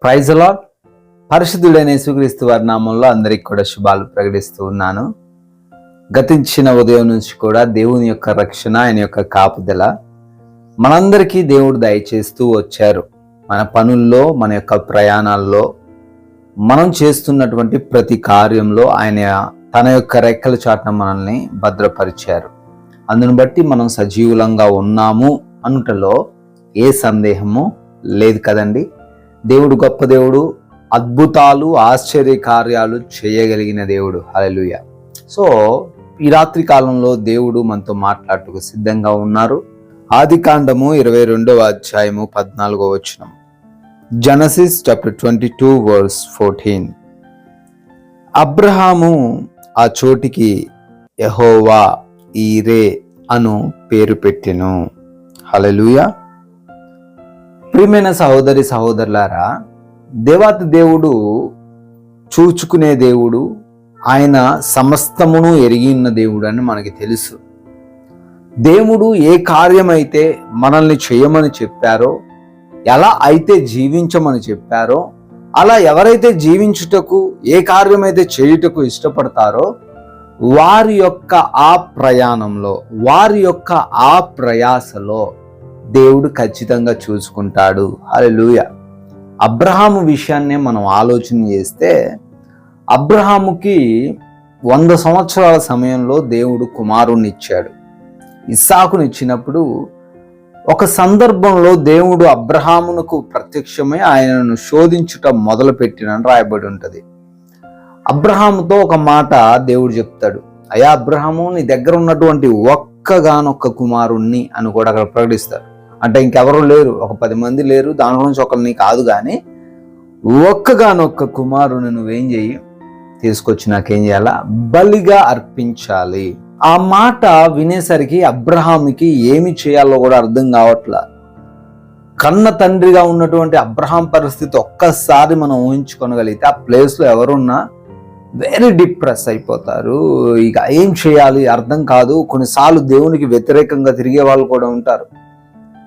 Praise the lord. పరిశుద్ధుడైన యేసుక్రీస్తు వారి నామంలో అందరికి కూడా శుభాలు ప్రకటిస్తూ ఉన్నాను. గతించిన ఉదయం నుంచి కూడా దేవుని యొక్క రక్షణ, ఆయన యొక్క కాపుదల మనందరికీ దేవుడు దయచేస్తూ వచ్చారు. మన పనుల్లో, మన యొక్క ప్రయాణాల్లో, మనం చేస్తున్నటువంటి ప్రతి కార్యంలో ఆయన తన యొక్క రెక్కల చాటున మనల్ని భద్రపరిచారు. అందును బట్టి మనం సజీవులంగా ఉన్నాము అనుటలో ఏ సందేహము లేదు కదండి. దేవుడు గొప్ప దేవుడు, అద్భుతాలు, ఆశ్చర్య కార్యాలు చేయగలిగిన దేవుడు. హల్లెలూయా. సో ఈ రాత్రి కాలంలో దేవుడు మనతో మాట్లాడుటకు సిద్ధంగా ఉన్నారు. ఆదికాండము 22వ అధ్యాయము 14వ వచనం. Genesis chapter 22 verse 14. అబ్రహాము ఆ చోటికి యెహోవా ఈరే అను పేరు పెట్టెను. హల్లెలూయా. ప్రియమైన సహోదరి సహోదరులారా, దేవాతి దేవుడు చూచుకునే దేవుడు, ఆయన సమస్తమును ఎరిగి ఉన్న దేవుడు అని మనకి తెలుసు. దేవుడు ఏ కార్యమైతే మనల్ని చేయమని చెప్పారో, ఎలా అయితే జీవించమని చెప్పారో, అలా ఎవరైతే జీవించుటకు, ఏ కార్యమైతే చేయుటకు ఇష్టపడతారో వారి యొక్క ఆ ప్రయాణంలో, వారి యొక్క ఆ ప్రయాసలో దేవుడు ఖచ్చితంగా చూసుకుంటాడు. హల్లెలూయా. అబ్రహాము విషయాన్నే మనం ఆలోచన చేస్తే, అబ్రహాముకి 100 సంవత్సరాల సమయంలో దేవుడు కుమారుణ్ణి ఇచ్చాడు. ఇస్సాకుని ఇచ్చినప్పుడు ఒక సందర్భంలో దేవుడు అబ్రహామునకు ప్రత్యక్షమై ఆయనను శోధించుట మొదలుపెట్టినని రాయబడి ఉంటుంది. అబ్రహాముతో ఒక మాట దేవుడు చెప్తాడు, అయ్యా అబ్రహాము, నీ దగ్గర ఉన్నటువంటి ఒక్కగానొక్క కుమారుణ్ణి అని కూడా అక్కడ ప్రకటిస్తాడు. అంటే ఇంకెవరు లేరు, ఒక 10 మంది లేరు, దాని గురించి ఒకరిని కాదు, కానీ ఒక్కగానొక్క కుమారుని నువ్వేం చెయ్యి, తీసుకొచ్చి నాకేం చేయాలా, బలిగా అర్పించాలి. ఆ మాట వినేసరికి అబ్రహాముకి ఏమి చేయాలో కూడా అర్థం కావట్లా. కన్న తండ్రిగా ఉన్నటువంటి అబ్రహాం పరిస్థితి ఒక్కసారి మనం ఊహించుకోగలిగితే, ఆ ప్లేస్లో ఎవరున్నా వెరీ డిప్రెస్ అయిపోతారు. ఇక ఏం చేయాలి అర్థం కాదు. కొన్నిసార్లు దేవునికి వ్యతిరేకంగా తిరిగే వాళ్ళు కూడా ఉంటారు.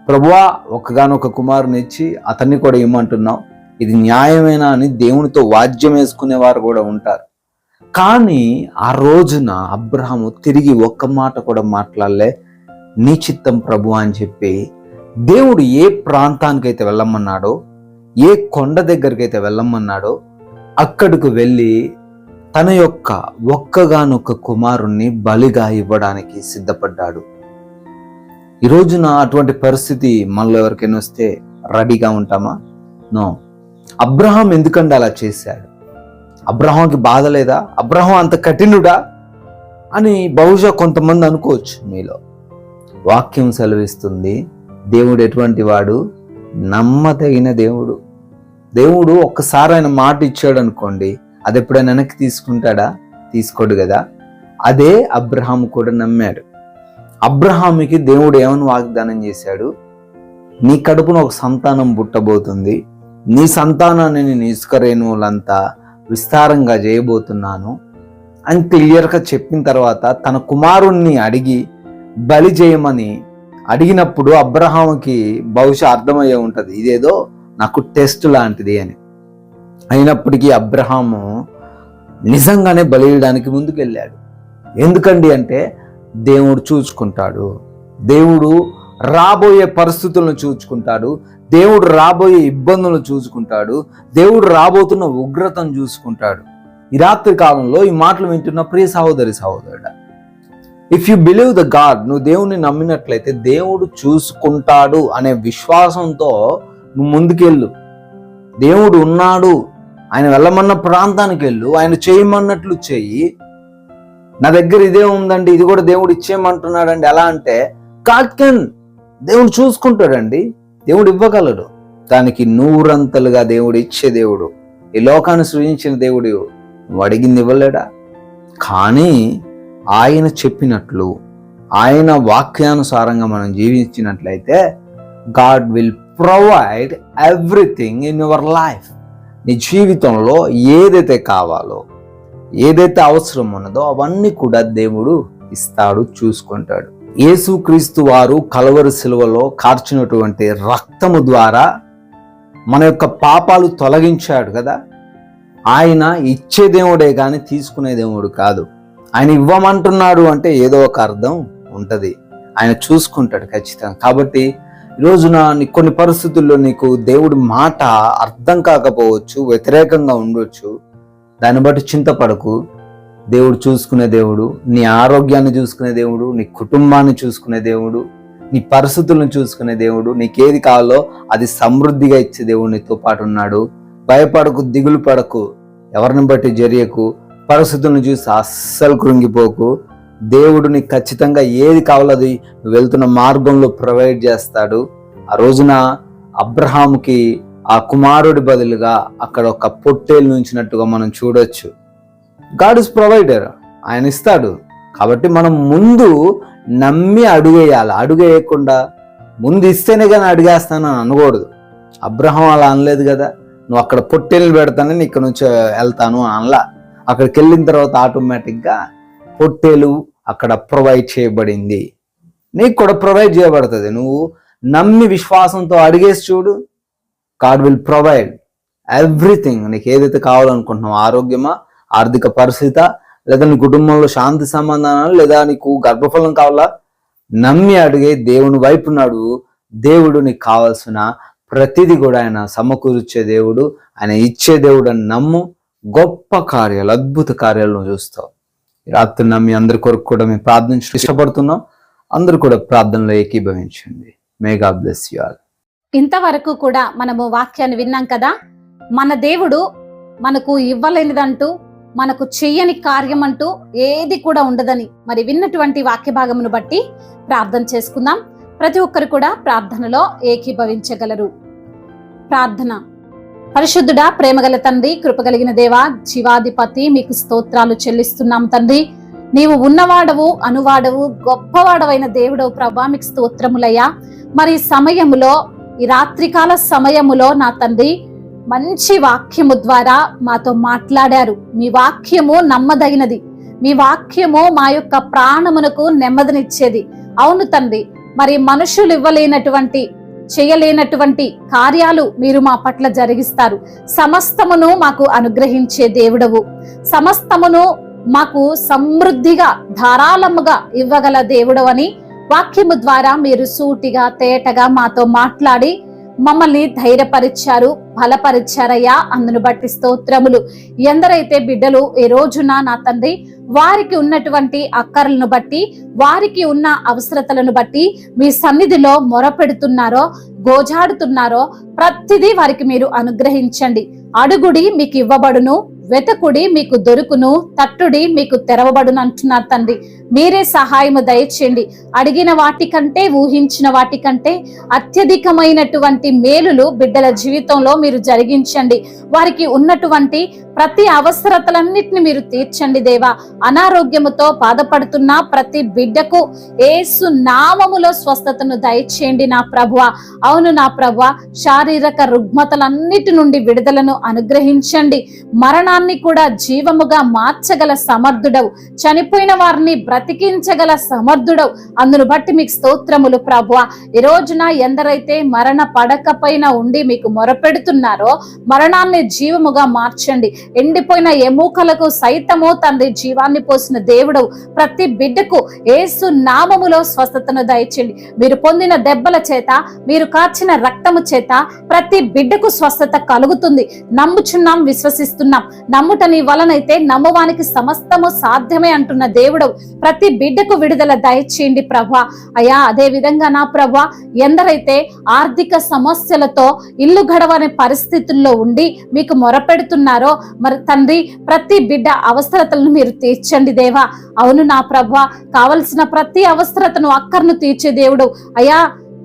ప్రభువా, ఒక్కగానొక్క కుమారుని ఇచ్చి అతన్ని కూడా ఇమ్మంటున్నావు, ఇది న్యాయమేనా అని దేవునితో వాద్యం వేసుకునేవారు కూడా ఉంటారు. కానీ ఆ రోజున అబ్రహాము తిరిగి ఒక్క మాట కూడా మాట్లాడలే. నీ చిత్తం ప్రభు అని చెప్పి దేవుడు ఏ ప్రాంతానికైతే వెళ్ళమన్నాడో, ఏ కొండ దగ్గరికైతే వెళ్ళమన్నాడో అక్కడికి వెళ్ళి తన యొక్క ఒక్కగానొక్క కుమారుణ్ణి బలిగా ఇవ్వడానికి సిద్ధపడ్డాడు. ఈ రోజున అటువంటి పరిస్థితి మనలో ఎవరికైనా వస్తే రెడీగా ఉంటామా? నో. అబ్రహాం ఎందుకంటే అలా చేశాడు? అబ్రహాంకి బాధ లేదా? అబ్రహాం అంత కఠినుడా అని బహుశా కొంతమంది అనుకోవచ్చు మీలో. వాక్యం సెలవిస్తుంది, దేవుడు ఎటువంటి వాడు? నమ్మదగిన దేవుడు. దేవుడు ఒక్కసారి ఆయన మాట ఇచ్చాడు అనుకోండి, అది ఎప్పుడైనా వెనక్కి తీసుకుంటాడా? తీసుకోడు కదా. అదే అబ్రహాం కూడా నమ్మాడు. అబ్రహాముకి దేవుడు ఏమని వాగ్దానం చేశాడు? నీ కడుపున ఒక సంతానం పుట్టబోతుంది, నీ సంతానాన్ని నేను ఇసుక రేణువులంతా విస్తారంగా చేయబోతున్నాను అని క్లియర్గా చెప్పిన తర్వాత తన కుమారుణ్ణి అడిగి బలి చేయమని అడిగినప్పుడు అబ్రహాముకి బహుశా అర్థమయ్యే ఉంటుంది, ఇదేదో నాకు టెస్ట్ లాంటిది అని. అయినప్పటికీ అబ్రహాము నిజంగానే బలి ఇవ్వడానికి ముందుకు వెళ్ళాడు. ఎందుకండి అంటే దేవుడు చూసుకుంటాడు. దేవుడు రాబోయే పరిస్థితులను చూసుకుంటాడు. దేవుడు రాబోయే ఇబ్బందులను చూసుకుంటాడు. దేవుడు రాబోతున్న ఉగ్రతను చూసుకుంటాడు. ఈ రాత్రి కాలంలో ఈ మాటలు వింటున్న ప్రియ సహోదరి సహోదరుడా, if you believe the God, నువ్వు దేవుణ్ణి నమ్మినట్లయితే దేవుడు చూసుకుంటాడు అనే విశ్వాసంతో నువ్వు ముందుకెళ్ళు. దేవుడు ఉన్నాడు, ఆయన వెళ్ళమన్న ప్రాంతానికి వెళ్ళు, ఆయన చేయమన్నట్లు చెయ్యి. నా దగ్గర ఇదే ఉందండి, ఇది కూడా దేవుడు ఇచ్చేయమంటున్నాడండి. ఎలా అంటే గాడ్ కెన్, దేవుడు చూసుకుంటాడండి, దేవుడు ఇవ్వగలడు. దానికి 100 దేవుడు ఇచ్చే దేవుడు. ఈ లోకాన్ని సృజించిన దేవుడు నువ్వు అడిగింది ఇవ్వలేడా? కానీ ఆయన చెప్పినట్లు, ఆయన వాక్యానుసారంగా మనం జీవించినట్లయితే God will provide everything in your life. నీ జీవితంలో ఏదైతే కావాలో, ఏదైతే అవసరం ఉన్నదో అవన్నీ కూడా దేవుడు ఇస్తాడు, చూసుకుంటాడు. యేసుక్రీస్తు వారు కలవరి శిలువలో కార్చినటువంటి రక్తము ద్వారా మన యొక్క పాపాలు తొలగించాడు కదా. ఆయన ఇచ్చే దేవుడే కానీ తీసుకునే దేవుడు కాదు. ఆయన ఇవ్వమంటున్నాడు అంటే ఏదో ఒక అర్థం ఉంటుంది, ఆయన చూసుకుంటాడు ఖచ్చితంగా. కాబట్టి ఈరోజున కొన్ని పరిస్థితుల్లో నీకు దేవుడి మాట అర్థం కాకపోవచ్చు, వ్యతిరేకంగా ఉండొచ్చు. దాన్ని బట్టి చింతపడకు. దేవుడు చూసుకునే దేవుడు, నీ ఆరోగ్యాన్ని చూసుకునే దేవుడు, నీ కుటుంబాన్ని చూసుకునే దేవుడు, నీ పరిస్థితులను చూసుకునే దేవుడు, నీకేది కావాలో అది సమృద్ధిగా ఇచ్చే దేవుడు నీతో పాటు ఉన్నాడు. భయపడకు, దిగులు పడకు, ఎవరిని బట్టి జరియకు, పరిస్థితులను చూసి అస్సలు కృంగిపోకు. దేవుడు నీకు ఖచ్చితంగా ఏది కావాలో అది నువ్వు వెళ్తున్న మార్గంలో ప్రొవైడ్ చేస్తాడు. ఆ రోజున అబ్రహాముకి ఆ కుమారుడి బదులుగా అక్కడ ఒక పొట్టేలు నుంచినట్టుగా మనం చూడొచ్చు. గాడ్ ఇస్ ప్రొవైడర్, ఆయన ఇస్తాడు. కాబట్టి మనం ముందు నమ్మి అడుగేయాలి. అడుగేయకుండా ముందు ఇస్తేనే కానీ అడిగేస్తానని అనకూడదు. అబ్రహాం అలా అనలేదు కదా, నువ్వు అక్కడ పొట్టేలు పెడతానని ఇక్కడ నుంచి వెళ్తాను అనలా. అక్కడికి వెళ్ళిన తర్వాత ఆటోమేటిక్గా పొట్టేలు అక్కడ ప్రొవైడ్ చేయబడింది, నీకు కూడా ప్రొవైడ్ చేయబడుతుంది. నువ్వు నమ్మి విశ్వాసంతో అడిగేసి చూడు, గాడ్ విల్ ప్రొవైడ్ ఎవ్రీథింగ్. నీకు ఏదైతే కావాలనుకుంటున్నావు, ఆరోగ్యమా, ఆర్థిక పరిస్థితి, లేదా నీ కుటుంబంలో శాంతి సమాధానాలు, లేదా నీకు గర్భఫలం కావాలా, నమ్మి అడిగే దేవుని వైపు నాడు. దేవుడు నీకు కావాల్సిన ప్రతిదీ కూడా ఆయన సమకూర్చే దేవుడు, ఆయన ఇచ్చే దేవుడు అని నమ్ము. గొప్ప కార్యాలు, అద్భుత కార్యాలను చూస్తావు. రాత్రి నమ్మి అందరి కొరకు కూడా మేము ప్రార్థించడం ఇష్టపడుతున్నాం. అందరూ కూడా ప్రార్థనలో ఏకీభవించండి. May God bless you all. ఇంతవరకు కూడా మనము వాక్యాన్ని విన్నాం కదా. మన దేవుడు మనకు ఇవ్వలేనిదంటూ, మనకు చెయ్యని కార్యం అంటూ ఏది కూడా ఉండదని మరి విన్నటువంటి వాక్య భాగమును బట్టి ప్రార్థన చేసుకుందాం. ప్రతి ఒక్కరు కూడా ప్రార్థనలో ఏకీభవించగలరు. ప్రార్థన. పరిశుద్ధుడా, ప్రేమగల తండ్రి, కృపగలిగిన దేవా, జీవాధిపతి, మీకు స్తోత్రాలు చెల్లిస్తున్నాం తండ్రి. నీవు ఉన్నవాడవు, అనువాడవు, గొప్పవాడవైన దేవుడవు ప్రభా, మీకు స్తోత్రములయ్యా. మరి సమయములో, ఈ రాత్రికాల సమయములో నా తండ్రి మంచి వాక్యము ద్వారా మాతో మాట్లాడారు. మీ వాక్యము నమ్మదగినది, మీ వాక్యము మా యొక్క ప్రాణమునకు నెమ్మదినిచ్చేది. అవును తండ్రి, మరి మనుషులు ఇవ్వలేనటువంటి, చేయలేనటువంటి కార్యాలు మీరు మా పట్ల జరిగిస్తారు. సమస్తమును మాకు అనుగ్రహించే దేవుడవు, సమస్తమును మాకు సమృద్ధిగా ధారాళముగా ఇవ్వగల దేవుడవని వాక్యము ద్వారా మీరు సూటిగా తేటగా మాతో మాట్లాడి మమ్మల్ని ధైర్యపరిచారు, బలపరిచారయ్యా. అందును బట్టి స్తోత్రములు. ఎందరైతే బిడ్డలు ఈ రోజున నా తండ్రి వారికి ఉన్నటువంటి అక్కర్లను బట్టి, వారికి ఉన్న అవసరతలను బట్టి మీ సన్నిధిలో మొరపెడుతున్నారో, గోజాడుతున్నారో ప్రతిదీ వారికి మీరు అనుగ్రహించండి. అడుగుడి మీకు ఇవ్వబడును, వెతకుడి మీకు దొరుకును, తట్టుడి మీకు తెరవబడును అంటున్నారు తండ్రి. మీరే సహాయము దయచేయండి. అడిగిన వాటికంటే, ఊహించిన వాటికంటే అత్యధికమైనటువంటి మేలులు బిడ్డల జీవితంలో మీరు జరిగించండి. వారికి ఉన్నటువంటి ప్రతి అవసరతలన్నిటిని మీరు తీర్చండి దేవా. అనారోగ్యముతో బాధపడుతున్న ప్రతి బిడ్డకు యేసు నామములో స్వస్థతను దయచేయండి నా ప్రభువా. అవును నా ప్రభువా, శారీరక రుగ్మతలన్నిటి నుండి విడుదలను అనుగ్రహించండి. మరణాన్ని కూడా జీవముగా మార్చగల సమర్థుడవు, చనిపోయిన వారిని బ్రతికించగల సమర్థుడవు. అందును బట్టి మీకు స్తోత్రములు ప్రభువా. ఈ రోజున ఎందరైతే మరణ పడకపైన ఉండి మీకు మొరపెడుతున్నారో మరణాన్ని జీవముగా మార్చండి. ఎండిపోయిన ఎముకలకు సైతము తండ్రి జీవాన్ని పోసిన దేవుడవు. ప్రతి బిడ్డకు యేసు నామములో స్వస్థతను దయచేయండి. మీరు పొందిన దెబ్బల చేత, మీరు కార్చిన రక్తము చేత ప్రతి బిడ్డకు స్వస్థత కలుగుతుంది. నమ్ముచున్నాం, విశ్వసిస్తున్నాం. నమ్ముట నీ వలనైతే నమ్మువానికి సమస్తము సాధ్యమే అంటున్న దేవుడవు. ప్రతి బిడ్డకు విడుదల దయచేయండి ప్రభా. అయ్యా, అదే విధంగా నా ప్రభా, ఎందరైతే ఆర్థిక సమస్యలతో ఇల్లు గడవని పరిస్థితుల్లో ఉండి మీకు మొరపెడుతున్నారో మరి తండ్రి ప్రతి బిడ్డ అవసరతలను మీరు తీర్చండి దేవా. అవును నా ప్రభా, కావలసిన ప్రతి అవసరతను అక్కర్ను తీర్చే దేవుడు అయ్యా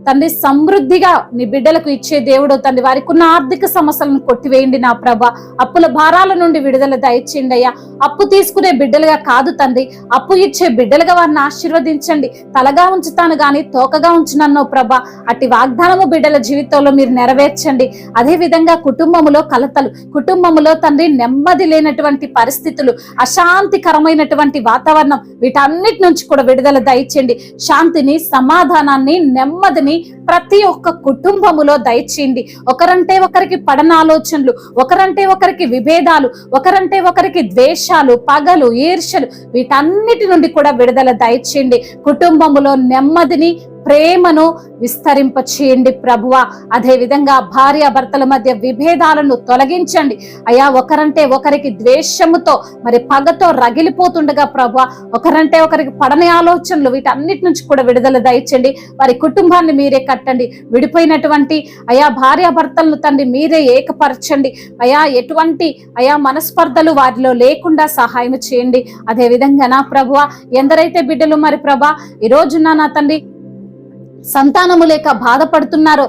తండ్రి. సమృద్ధిగా నీ బిడ్డలకు ఇచ్చే దేవుడు తండ్రి. వారికి ఉన్న ఆర్థిక సమస్యలను కొట్టివేయండి నా ప్రభా. అప్పుల భారాల నుండి విడుదల దయచేయండి అయ్యా. అప్పు తీసుకునే బిడ్డలుగా కాదు తండ్రి, అప్పు ఇచ్చే బిడ్డలుగా వారిని ఆశీర్వదించండి. తలగా ఉంచుతాను గాని తోకగా ఉంచునన్నో ప్రభా. అట్టి వాగ్దానము బిడ్డల జీవితంలో మీరు నెరవేర్చండి. అదే విధంగా కుటుంబములో కలతలు, కుటుంబములో తండ్రి నెమ్మది లేనటువంటి పరిస్థితులు, అశాంతికరమైనటువంటి వాతావరణం, వీటన్నిటి నుంచి కూడా విడుదల దయచేయండి. శాంతిని, సమాధానాన్ని, నెమ్మదిని ప్రతి ఒక్క కుటుంబములో దయచేయండి. ఒకరంటే ఒకరికి పడన ఆలోచనలు, ఒకరంటే ఒకరికి విభేదాలు, ఒకరంటే ఒకరికి ద్వేషాలు, పగలు, ఈర్ష్యలు, వీటన్నిటి నుండి కూడా విడుదల దయచేయండి. కుటుంబములో నెమ్మదిని, ప్రేమను విస్తరింప చేయండి ప్రభువా. అదే విధంగా భార్య భర్తల మధ్య విభేదాలను తొలగించండి అయ్యా. ఒకరంటే ఒకరికి ద్వేషముతో మరి పగతో రగిలిపోతుండగా ప్రభువా, ఒకరంటే ఒకరికి పడని ఆలోచనలు, వీటన్నిటి నుంచి కూడా విడుదల దయచండి. వారి కుటుంబాన్ని మీరే కట్టండి. విడిపోయినటువంటి అయా భార్య భర్తలను తండ్రి మీరే ఏకపరచండి అయా. ఎటువంటి అయా మనస్పర్ధలు వారిలో లేకుండా సహాయం చేయండి. అదే విధంగా నా ప్రభువా, ఎందరైతే బిడ్డలు మరి ప్రభా ఈ రోజున నా తండ్రి సంతానము లేక బాధపడుతున్నారో,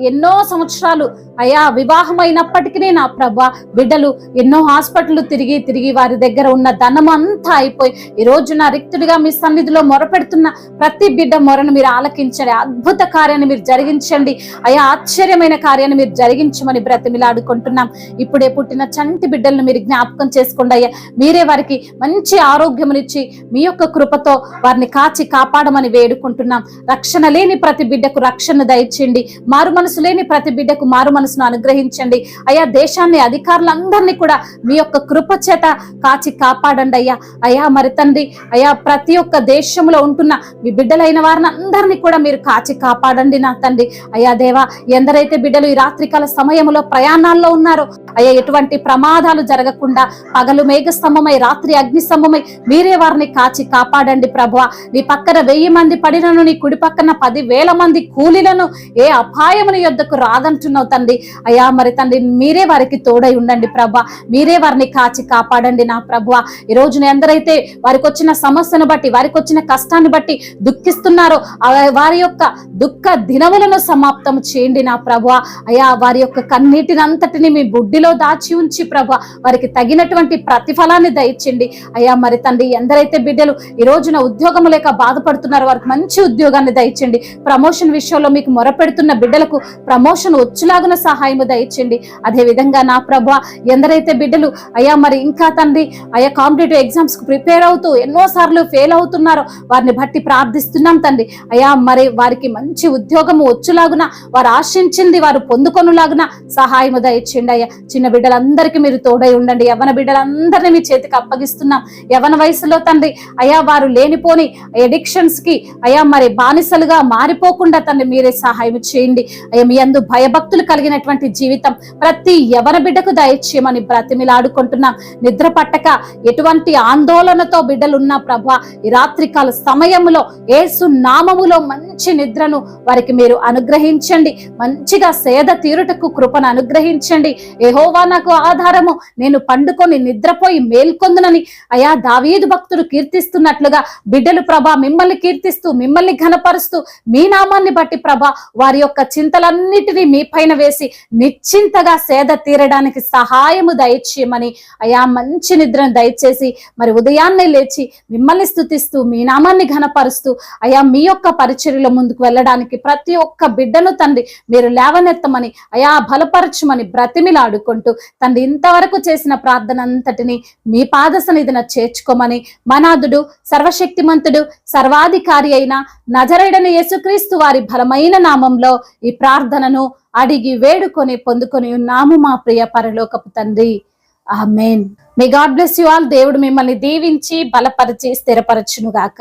ఎన్నో సంవత్సరాలు అయా వివాహమైనప్పటికీ నా ప్రభా బిడ్డలు ఎన్నో హాస్పిటల్ తిరిగి వారి దగ్గర ఉన్న ధనం అంతా అయిపోయి ఈ రోజు నా రిక్తుడిగా మీ సన్నిధిలో మొరపెడుతున్న ప్రతి బిడ్డ మొరను మీరు ఆలకించండి. అద్భుత కార్యాన్ని మీరు జరిగించండి అయా. ఆశ్చర్యమైన కార్యాన్ని మీరు జరిగించమని బ్రతిమిలాడుకుంటున్నాం. ఇప్పుడే పుట్టిన చంటి బిడ్డలను మీరు జ్ఞాపకం చేసుకోండి అయ్యా. మీరే వారికి మంచి ఆరోగ్యమునిచ్చి మీ యొక్క కృపతో వారిని కాచి కాపాడమని వేడుకుంటున్నాం. రక్షణ లేని ప్రతి బిడ్డకు రక్షణ దయచేయండి. మారు మనసు లేని ప్రతి బిడ్డకు మారు మనసును అనుగ్రహించండి అయ్యా. దేశాన్ని, అధికారులందరినీ కూడా మీ యొక్క కృప చేత కాచి కాపాడండి అయ్యా. అయ్యా మరి తండ్రి అయ్యా, ప్రతి ఒక్క దేశంలో ఉంటున్న మీ బిడ్డలైన వారిని అందరినీ కూడా మీరు కాచి కాపాడండి నా తండ్రి అయ్యా. దేవా, ఎందరైతే బిడ్డలు ఈ రాత్రికాల సమయంలో ప్రయాణాల్లో ఉన్నారో అయ్యా, ఎటువంటి ప్రమాదాలు జరగకుండా పగలు మేఘస్తంభమై రాత్రి అగ్నిస్తంభమై మీరే వారిని కాచి కాపాడండి ప్రభువా. నీ పక్కన 1000 మంది పడినను నీ కుడి పక్కన 10,000 మంది కూలీలను ఏ అపాయముని యొద్దకు రాదంటున్నావు తండ్రి అయ్యా. మరి తండ్రి మీరే వారికి తోడై ఉండండి ప్రభా. మీరే వారిని కాచి కాపాడండి నా ప్రభువా. ఈ రోజున ఎందరైతే వారికి వచ్చిన సమస్యను బట్టి, వారికి వచ్చిన కష్టాన్ని బట్టి దుఃఖిస్తున్నారో వారి యొక్క దుఃఖ దినములను సమాప్తం చేయండి నా ప్రభువా అయ్యా. వారి యొక్క కన్నీటినంతటిని మీ బుడ్డిలో దాచి ఉంచి ప్రభా వారికి తగినటువంటి ప్రతిఫలాన్ని దయచేయండి అయ్యా. మరి తండ్రి ఎందరైతే బిడ్డలు ఈ రోజున ఉద్యోగం లేక బాధపడుతున్నారో వారికి మంచి ఉద్యోగాన్ని దయచేయండి. ప్రమోషన్ విషయంలో మీకు మొరపెడుతున్న బిడ్డలకు ప్రమోషన్ వచ్చులాగున సహాయము దయచేయండి. అదే విధంగా నా ప్రభువా, ఎందరైతే బిడ్డలు అయ్యా మరి ఇంకా తండ్రి అయ్యా కాంపిటేటివ్ ఎగ్జామ్స్ కు ప్రిపేర్ అవుతూ ఎన్నోసార్లు ఫెయిల్ అవుతున్నారో వారిని బట్టి ప్రార్థిస్తున్నాం తండ్రి అయ్యా. మరి వారికి మంచి ఉద్యోగము వచ్చులాగున, వారు ఆశించింది వారు పొందుకొనులాగున సహాయము దయచేయండి అయ్యా. చిన్న బిడ్డలందరికీ మీరు తోడై ఉండండి. యవ్వన బిడ్డలందరినీ మీ చేతికి అప్పగిస్తున్నాం. యవ్వన వయసులో తండ్రి అయ్యా వారు లేనిపోని ఎడిక్షన్స్ కి అయ్యా మరి బానిసలుగా మారిపోకుండా తండ్రి మీరే సహాయం చేయండి అయ్యా. మీ యందు భయభక్తులు కలిగినటువంటి జీవితం ప్రతి యవ్వన బిడ్డకు దయచేయమని బ్రతిమిలాడుకుంటున్నాం. నిద్ర పట్టక ఎటువంటి ఆందోళనతో బిడ్డలున్నా ప్రభా ఈ రాత్రికాల సమయంలో యేసు నామములో మంచి నిద్రను వారికి మీరు అనుగ్రహించండి. మంచిగా సేద తీరుటకు కృపను అనుగ్రహించండి. యెహోవా నాకు ఆధారము, నేను పండుకొని నిద్రపోయి మేల్కొందునని అయా దావీదు భక్తుడు కీర్తిస్తున్నట్లుగా బిడ్డలు ప్రభా మిమ్మల్ని కీర్తిస్తూ, మిమ్మల్ని ఘనపరుస్తూ, మీ నామాన్ని బట్టి ప్రభా వారి యొక్క చింతలన్నిటినీ మీ పైన వేసి నిశ్చింతగా సేద తీరడానికి సహాయము దయచేయమని అయా. మంచి నిద్రను దయచేసి మరి ఉదయాన్నే లేచి మిమ్మల్ని స్తుతిస్తూ, మీ నామాన్ని ఘనపరుస్తూ అయా మీ యొక్క పరిచర్యలో ముందుకు వెళ్ళడానికి ప్రతి ఒక్క బిడ్డను తండ్రి మీరు లేవనెత్తమని అయా బలపరచమని బ్రతిమిలాడుకుంటూ తండ్రి ఇంతవరకు చేసిన ప్రార్థన అంతటిని మీ పాద సన్నిధిన చేర్చుకోమని మనాదుడు, సర్వశక్తిమంతుడు, సర్వాధికారి అయిన నజరేయుడైన యేసుక్రీస్తు వారి బలమైన నామంలో ఈ ప్రార్థనను అడిగి వేడుకొని పొందుకొని ఉన్నాము మా ప్రియ పరలోకపు తండ్రి. Amen. May God bless you all. దేవుడు మిమ్మల్ని దీవించి బలపరిచి స్థిరపరచును గాక.